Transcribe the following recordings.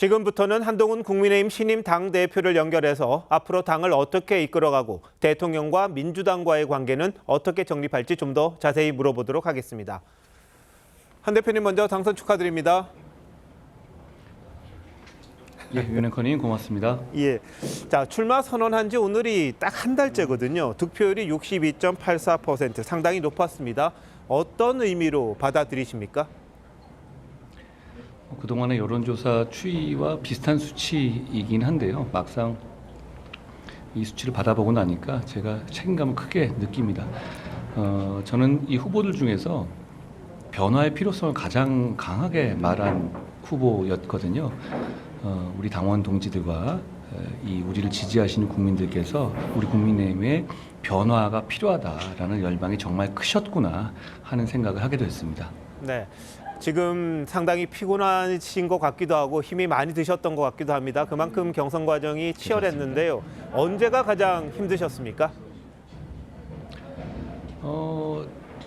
지금부터는 한동훈 국민의힘 신임 당대표를 연결해서 앞으로 당을 어떻게 이끌어가고 대통령과 민주당과의 관계는 어떻게 정립할지 좀 더 자세히 물어보도록 하겠습니다. 한 대표님 먼저 당선 축하드립니다. 예, 윤앵커님 고맙습니다. 예. 자, 출마 선언한 지 오늘이 딱 한 달째거든요. 득표율이 62.84%, 상당히 높았습니다. 어떤 의미로 받아들이십니까? 그동안의 여론조사 추이와 비슷한 수치이긴 한데요. 막상 이 수치를 받아보고 나니까 제가 책임감을 크게 느낍니다. 저는 이 후보들 중에서 변화의 필요성을 가장 강하게 말한 후보였거든요. 우리 당원 동지들과 이 우리를 지지하시는 국민들께서 우리 국민의힘의 변화가 필요하다라는 열망이 정말 크셨구나 하는 생각을 하게 됐습니다. 네. 지금 상당히 피곤하신 것 같기도 하고 힘이 많이 드셨던 것 같기도 합니다. 그만큼 경선 과정이 치열했는데요. 언제가 가장 힘드셨습니까?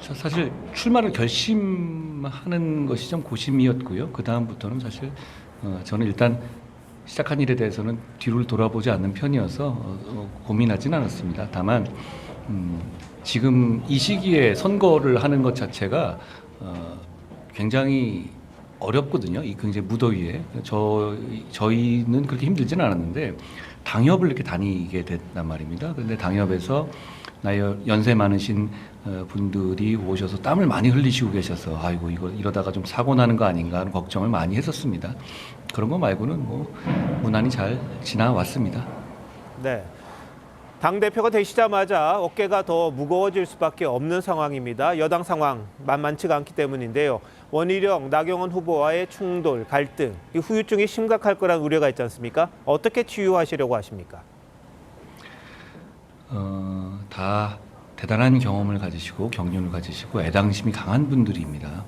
사실 출마를 결심하는 것이 좀 고심이었고요. 그 다음부터는 사실 저는 일단 시작한 일에 대해서는 뒤를 돌아보지 않는 편이어서 고민하진 않았습니다. 다만 지금 이 시기에 선거를 하는 것 자체가 굉장히 어렵거든요. 이 굉장히 무더위에 저희는 그렇게 힘들지는 않았는데 당협을 이렇게 다니게 됐단 말입니다. 그런데 당협에서 나이 연세 많으신 분들이 오셔서 땀을 많이 흘리시고 계셔서 아이고 이거 이러다가 좀 사고 나는 거 아닌가 하는 걱정을 많이 했었습니다. 그런 거 말고는 뭐 무난히 잘 지나왔습니다. 네. 당대표가 되시자마자 어깨가 더 무거워질 수밖에 없는 상황입니다. 여당 상황 만만치가 않기 때문인데요. 원희룡, 나경원 후보와의 충돌, 갈등, 이 후유증이 심각할 거란 우려가 있지 않습니까? 어떻게 치유하시려고 하십니까? 다 대단한 경험을 가지시고 경륜을 가지시고 애당심이 강한 분들입니다.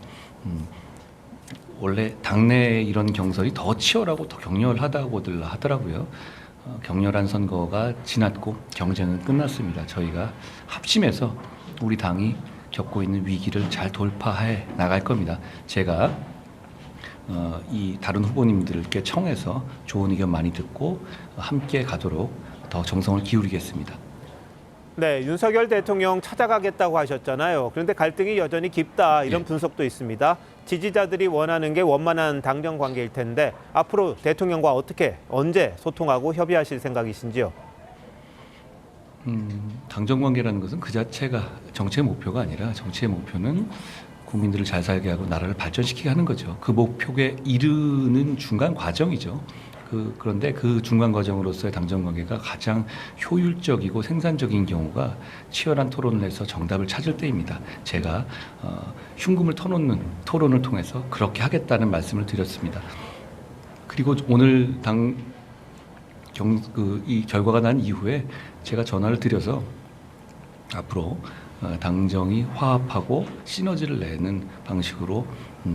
원래 당내 이런 경선이 더 치열하고 더 격렬하다고들 하더라고요. 격렬한 선거가 지났고 경쟁은 끝났습니다. 저희가 합심해서 우리 당이 겪고 있는 위기를 잘 돌파해 나갈 겁니다. 제가 이 다른 후보님들께 청해서 좋은 의견 많이 듣고 함께 가도록 더 정성을 기울이겠습니다. 네, 윤석열 대통령 찾아가겠다고 하셨잖아요. 그런데 갈등이 여전히 깊다 이런 예. 분석도 있습니다. 지지자들이 원하는 게 원만한 당정 관계일 텐데 앞으로 대통령과 어떻게 언제 소통하고 협의하실 생각이신지요? 당정 관계라는 것은 그 자체가 정치의 목표가 아니라 정치의 목표는 국민들을 잘 살게 하고 나라를 발전시키게 하는 거죠. 그 목표에 이르는 중간 과정이죠. 그런데 그 중간 과정으로서의 당정 관계가 가장 효율적이고 생산적인 경우가 치열한 토론을 해서 정답을 찾을 때입니다. 제가 흉금을 터놓는 토론을 통해서 그렇게 하겠다는 말씀을 드렸습니다. 그리고 오늘 이 결과가 난 이후에 제가 전화를 드려서 앞으로 당정이 화합하고 시너지를 내는 방식으로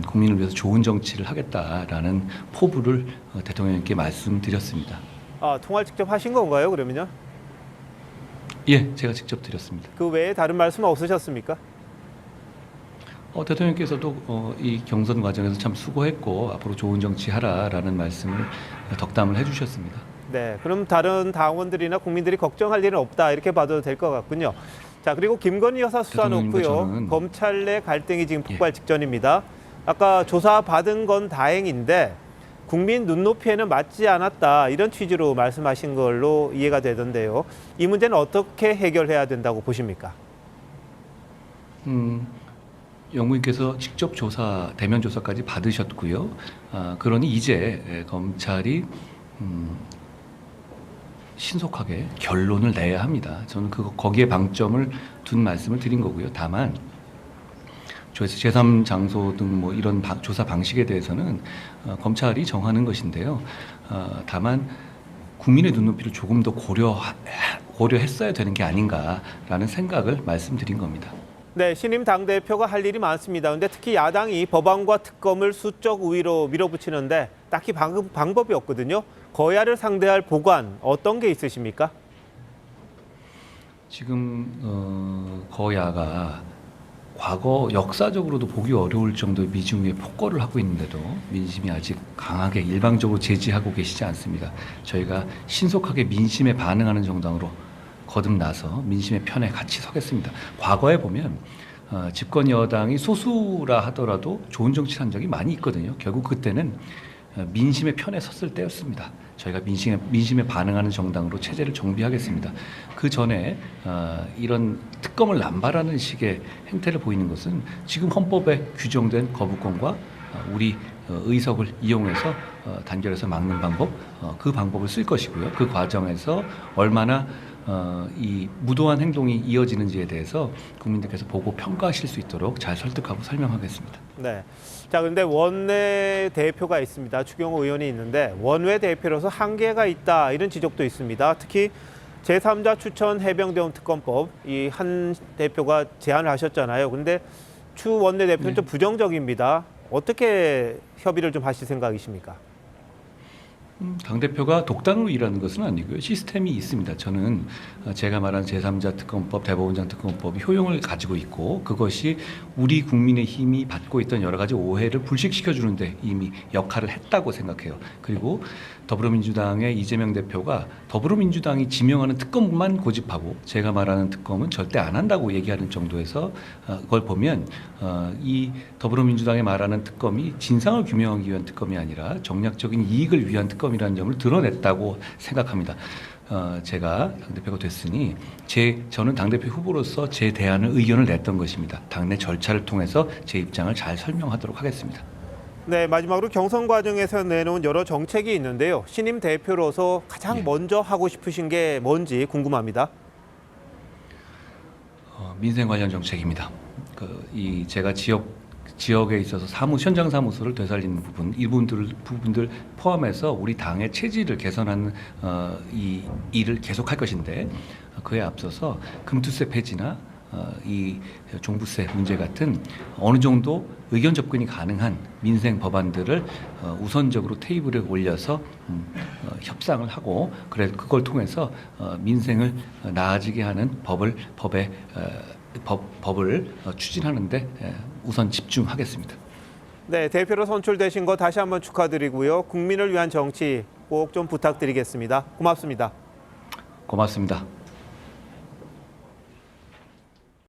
국민을 위해서 좋은 정치를 하겠다라는 포부를 대통령님께 말씀드렸습니다. 아, 통화를 직접 하신 건가요, 그러면요? 예, 제가 직접 드렸습니다. 그 외에 다른 말씀 없으셨습니까? 대통령께서도 이 경선 과정에서 참 수고했고 앞으로 좋은 정치하라라는 말씀을 덕담을 해주셨습니다. 네, 그럼 다른 당원들이나 국민들이 걱정할 일은 없다 이렇게 봐도 될 것 같군요. 자, 그리고 김건희 여사 수사 놓고요. 검찰 내 갈등이 지금 폭발 직전입니다. 아까 조사 받은 건 다행인데 국민 눈높이에는 맞지 않았다 이런 취지로 말씀하신 걸로 이해가 되던데요. 이 문제는 어떻게 해결해야 된다고 보십니까? 영부인께서 직접 조사, 대면 조사까지 받으셨고요. 그러니 이제 검찰이 신속하게 결론을 내야 합니다. 저는 거기에 방점을 둔 말씀을 드린 거고요. 다만 제3장소 등 뭐 이런 조사 방식에 대해서는 검찰이 정하는 것인데요. 다만 국민의 눈높이를 조금 더 고려했어야 되는 게 아닌가라는 생각을 말씀드린 겁니다. 네, 신임 당대표가 할 일이 많습니다. 그런데 특히 야당이 법안과 특검을 수적 우위로 밀어붙이는데 딱히 방법이 없거든요. 거야를 상대할 보관 어떤 게 있으십니까? 지금 거야가 과거 역사적으로도 보기 어려울 정도의 미중의 폭거를 하고 있는데도 민심이 아직 강하게 일방적으로 제지하고 계시지 않습니다. 저희가 신속하게 민심에 반응하는 정당으로 거듭나서 민심의 편에 같이 서겠습니다. 과거에 보면 집권 여당이 소수라 하더라도 좋은 정치를 한 적이 많이 있거든요. 결국 그때는 민심의 편에 섰을 때였습니다. 저희가 민심에 반응하는 정당으로 체제를 정비하겠습니다. 그 전에 이런 특검을 남발하는 식의 행태를 보이는 것은 지금 헌법에 규정된 거부권과 우리 의석을 이용해서 단결해서 막는 방법, 그 방법을 쓸 것이고요. 그 과정에서 얼마나 이 무도한 행동이 이어지는지에 대해서 국민들께서 보고 평가하실 수 있도록 잘 설득하고 설명하겠습니다. 네. 자, 그런데 원내 대표가 있습니다. 추경호 의원이 있는데 원외 대표로서 한계가 있다 이런 지적도 있습니다. 특히 제3자 추천 해병대원 특검법 이 한 대표가 제안을 하셨잖아요. 근데 추 원내 대표는 좀 부정적입니다. 어떻게 협의를 좀 하실 생각이십니까? 당대표가 독단으로 일하는 것은 아니고요. 시스템이 있습니다. 저는 제가 말한 제3자 특검법, 대법원장 특검법이 효용을 가지고 있고 그것이 우리 국민의 힘이 받고 있던 여러 가지 오해를 불식시켜주는 데 이미 역할을 했다고 생각해요. 그리고 더불어민주당의 이재명 대표가 더불어민주당이 지명하는 특검만 고집하고 제가 말하는 특검은 절대 안 한다고 얘기하는 정도에서 그걸 보면 이 더불어민주당이 말하는 특검이 진상을 규명하기 위한 특검이 아니라 정략적인 이익을 위한 특검이라는 점을 드러냈다고 생각합니다. 제가 당대표가 됐으니 저는 당대표 후보로서 제 대안을 의견을 냈던 것입니다. 당내 절차를 통해서 제 입장을 잘 설명하도록 하겠습니다. 네, 마지막으로 경선 과정에서 내놓은 여러 정책이 있는데요. 신임 대표로서 가장 먼저 하고 싶으신 게 뭔지 궁금합니다. 민생 관련 정책입니다. 제가 지역에 있어서 현장 사무소를 되살리는 부분, 이 부분들 포함해서 우리 당의 체질을 개선하는 이 일을 계속할 것인데 그에 앞서서 금투세 폐지나 이 종부세 문제 같은 어느 정도 의견 접근이 가능한 민생 법안들을 우선적으로 테이블에 올려서 협상을 하고 그걸 통해서 민생을 나아지게 하는 법을 추진하는데 우선 집중하겠습니다. 네, 대표로 선출되신 거 다시 한번 축하드리고요. 국민을 위한 정치 꼭 좀 부탁드리겠습니다. 고맙습니다. 고맙습니다.